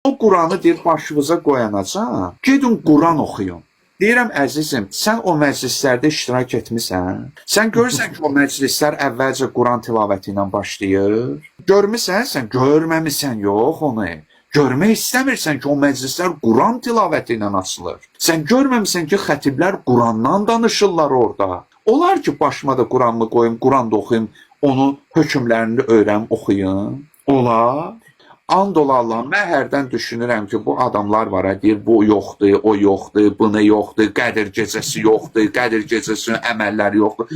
O Quranı deyir başınıza qoyanacaq. Gedin Quran oxuyun. Deyirəm əzizim, sən o məclislərdə iştirak etmisən. Sən görürsən ki, o məclislər əvvəlcə Quran tilavəti ilə başlayır. Görmüsən, sən görməmisən, yox onu. Görmək istəmirsən ki, o məclislər Quran tilavəti ilə açılır. Sən görməmisən ki, xətiblər Qurandan danışırlar orada. Olar ki, başıma da Quranımı qoyum, Quran da oxuyum, onun hökmlərini öyrəm, oxuyum. Olar. And ola Allah, mən hərdən düşünürəm ki, bu adamlar var, deyir, bu yoxdur, o yoxdur, bunu yoxdur, Qədir gecəsi yoxdur, Qədir gecəsinin əməlləri yoxdur.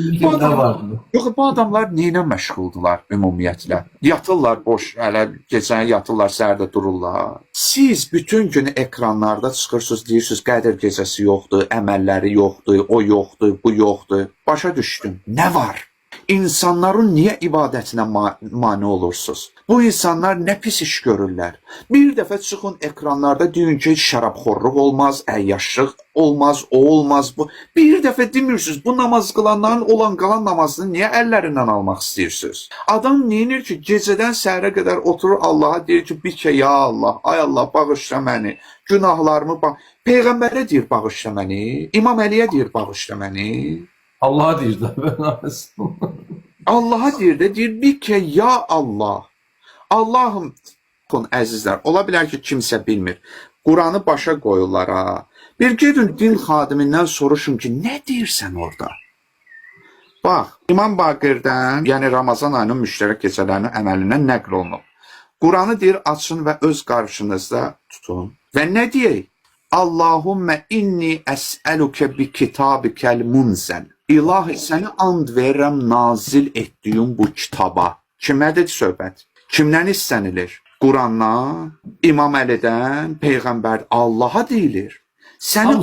Bu adamlar neylə məşğuldular ümumiyyətlə? Yatırlar boş, hələ gecəni yatırlar, səhərdə dururlar. Siz bütün gün ekranlarda çıxırsınız, deyirsiniz, Qədir gecəsi yoxdur, əməlləri yoxdur, o yoxdur, bu yoxdur. Başa düşdüm. Nə var? İnsanların niyə ibadətinə mane olursunuz? Bu insanlar nə pis iş görürlər? Bir dəfə çıxın ekranlarda deyin ki, şərabxorluq olmaz, əyyaşlıq olmaz, o olmaz, bu. Bir dəfə demirsiniz, bu namaz qılanların olan qalan namazını niyə əllərindən almaq istəyirsiniz? Adam neyinir ki, gecədən səhərə qədər oturur Allaha deyir ki, bir ki, ya Allah, ay Allah, bağışla məni, günahlarımı Peyğəmbərə deyir, bağışla məni, İmam Əliyə deyir, bağışla məni. Allah'a deyir də. Allah'a deyir də, deyir bir ki, ya Allah. Allahım, əzizlər, ola bilər ki, kimsə bilmir. Quranı başa qoyurlar ha. Bir gedin din xadimindən soruşun ki, nə deyirsən orada? Bax, İmam Baqirdən, yəni Ramazan ayının müştərək gecələrinin əməlindən nəql olunub. Quranı deyir, açın və öz qarşınızda tutun. Və nə deyək? Allahummə inni əsəlukə bi kitabikəl munzəl. İlahi, səni and verirəm nazil etdiyim bu kitaba. Kimlədir söhbət? Kimdən istənilir? Qurandan, İmam Əlidən, Peyğəmbər, Allaha deyilir. Səni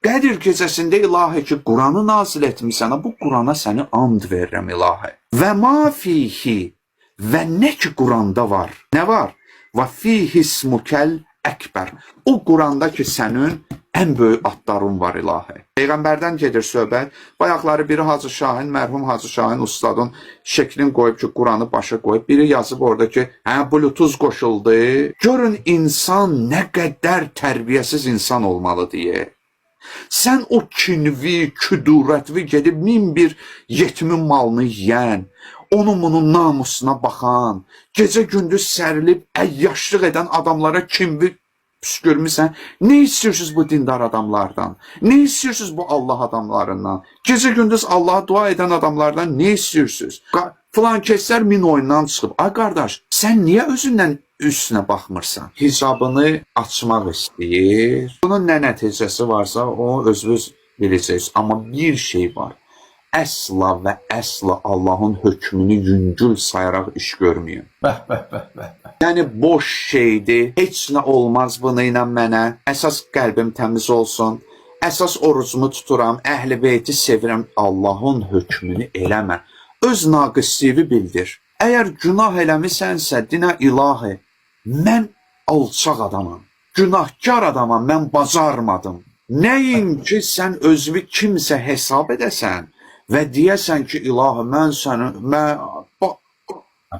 Qədir gecəsində ilahi ki, Quranı nazil etmişsən, bu Qurana səni and verirəm ilahi. Və ma fihi, və nə ki Quranda var? Nə var? Və fihi ismukəl əkbər. O Quranda ki, sənin ən böyük adların var ilahi. Peyğəmbərdən gedir söhbət. Bayaqları biri Hacı Şahin, mərhum Hacı Şahin ustadın şəklini qoyub ki, Quranı başa qoyub. Biri yazıb orada ki, Bluetooth qoşuldu. Görün insan nə qədər tərbiyəsiz insan olmalı deyə. Sən o kinvi, küdurətvi gedib 1001 yetimin malını yiyən, onun bunun namusuna baxan, gecə gündüz sərilib əyyaşlıq edən adamlara kinvi püskürmüsən. Nə istiyorsunuz bu dindar adamlardan? Nə istiyorsunuz bu Allah adamlarından? Gecə gündüz Allah'a dua edən adamlardan nə istiyorsunuz? Filan kəslər min oyundan çıxıb. Ay qardaş, sən niyə özündən üstünə baxmırsan? Hicabını açmaq istəyir. Bunun nə nəticəsi varsa, o özünüz biləcəksiniz. Amma bir şey var. Əsla və əsla Allahın hökmünü yüngül sayaraq iş görməyin. Yəni boş şeydir, heç nə olmaz bunu ilə mənə. Əsas qəlbim təmiz olsun. Əsas orucumu tuturam, əhl-i beyti sevirəm. Allahın hökmünü eləmə. Öz naqisliyi bildir. Əgər günah eləmisənsə, dinə ilahi, mən alçaq adamam, günahkar adamam, mən bacarmadım. Nəyin ki, sən özünü kimsə hesab edəsən və deyəsən ki, ilahi, mən səni,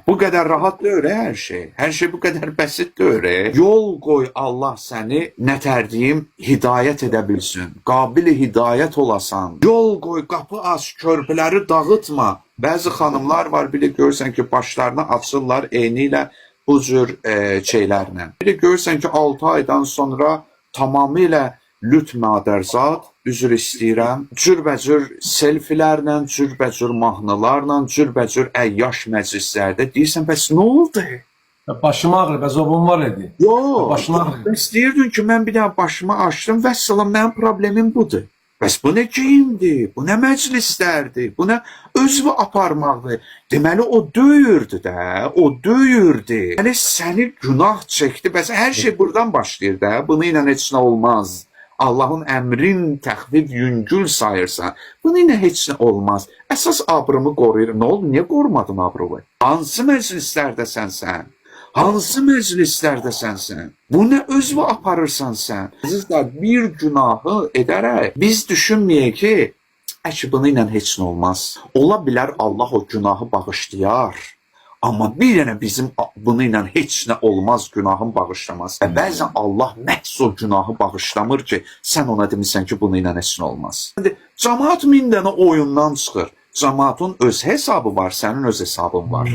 bu qədər rahat deyir hər şey. Hər şey bu qədər bəsit deyir. Yol qoy Allah səni, nətərdiyim, hidayət edə bilsin. Qabili hidayət olasan. Yol qoy, qapı aç, körpüləri dağıtma. Bəzi xanımlar var, biri görürsən ki, başlarını açırlar eyni ilə bu cür şeylərlə. Biri görürsən ki, 6 aydan sonra tamamilə lüt madərzat, üzr istəyirəm, cürbəcür selfilərlə, cürbəcür mahnılarla, cürbəcür əyyaş məclislərdə deyirsən, bəs nə oldu? Başım ağrır, bəzobum var idi. Yox, bəs deyirdin ki, mən bir daha başımı açdım, vəssalam, mənim problemim budur. Bəs bu nə geyimdir, bu nə məclislərdir, bu nə özvü aparmaqdır. Deməli, o döyürdü də, o döyürdü. Yəni, səni günah çəkdi, bəs hər şey buradan başlayır da, bunu ilə heç nə olmaz. Allahın əmrin təxvif yüngül sayırsan, bunu ilə heç nə olmaz. Əsas abrımı qoruyur. Nə oldu, niyə qorumadın abrımı? Hansı məclislərdəsən sən? Hansı məclislərdəsən sən? Bu nə özvü aparırsan sən? Əzizlər, bir günahı edərək, biz düşünməyək ki, bunu ilə heç nə olmaz. Ola bilər Allah o günahı bağışlayar. Amma bir dənə bizim bunu ilə heç nə olmaz, günahın bağışlamaz. Və bəzən Allah məhz o günahı bağışlamır ki, sən ona demirsən ki, bunu ilə heç nə olmaz. İndi cəmaat 1000 dənə oyundan çıxır. Cəmaatın öz hesabı var, sənin öz hesabın var.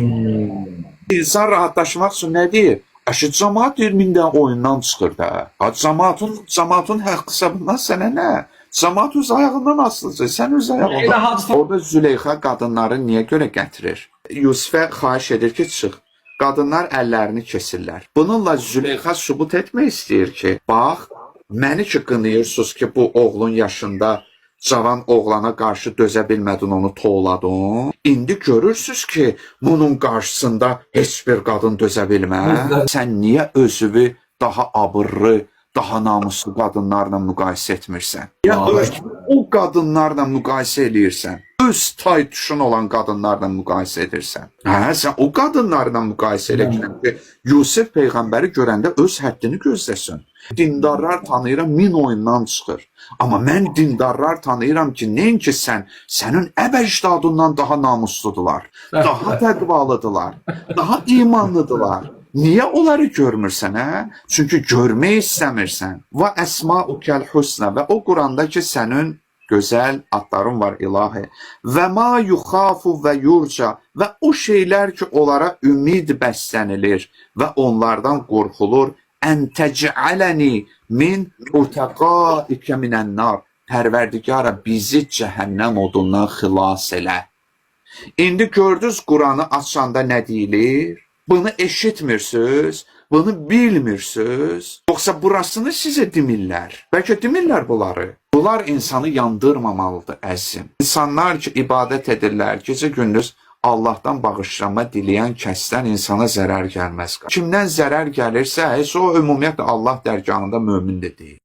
İnsan rahatlaşmaq üçün nə deyir? Aşı cəmaat 1000 dənə oyundan çıxır da. Cəmaatın haqq hesabından sənə nə? Cəmaat öz ayağından asılıdır, sən öz ayağından. Orada Züleyxa qadınları niyə görə gətirir? Yusifə xahiş edir ki, çıx. Qadınlar əllərini kesirlər. Bununla Züleyxa sübut etmək istəyir ki, bax, məni ki qınayırsınız ki, bu oğlun yaşında cavan oğlana qarşı dözə bilmədin, onu toğladın. İndi görürsüz ki, bunun qarşısında heç bir qadın dözə bilməz. Sən niyə özünü daha abırlı, daha namuslu qadınlarla müqayisə etmirsən? Ya o qadınlarla müqayisə eləyirsən? Öz taytuşun olan qadınlarla müqayisə edirsən? Hə, sən o qadınlarla müqayisə edirsən ki, Yusif Peyğəmbəri görəndə öz həddini gözləsin. Dindarlar tanıyıram 1000 oyundan çıxır. Amma mən dindarlar tanıyıram ki, nəinki sənin əbəcdadından daha namusludular, daha təqvalıdılar, daha imanlıdılar. Niyə onları görmürsən, hə? Çünki görmək istəmirsən. Və əsmaukəl husnə və o Quranda ki, sənin gözəl adların var ilahi. Və ma yuxafu və yurca və o şeylər ki, onlara ümid bəslənilir və onlardan qorxulur. Ən təcələni min utəqaikə minənnar. Pərverdigara bizi cəhənnəm odundan xilas elə. İndi gördünüz Quranı açanda nə deyilir? Bunu eşitmirsiniz, bunu bilmirsiniz. Yoxsa burasını sizə demirlər. Bəlkə demirlər bunları. Bunlar insanı yandırmamalıdır əzizim. İnsanlar ki, ibadət edirlər, gecə gündüz Allahdan bağışlanma diləyən kəsdən insana zərər gəlməz. Kimdən zərər gəlirsə, heç o ümumiyyətlə Allah dərgahında mömin də deyil.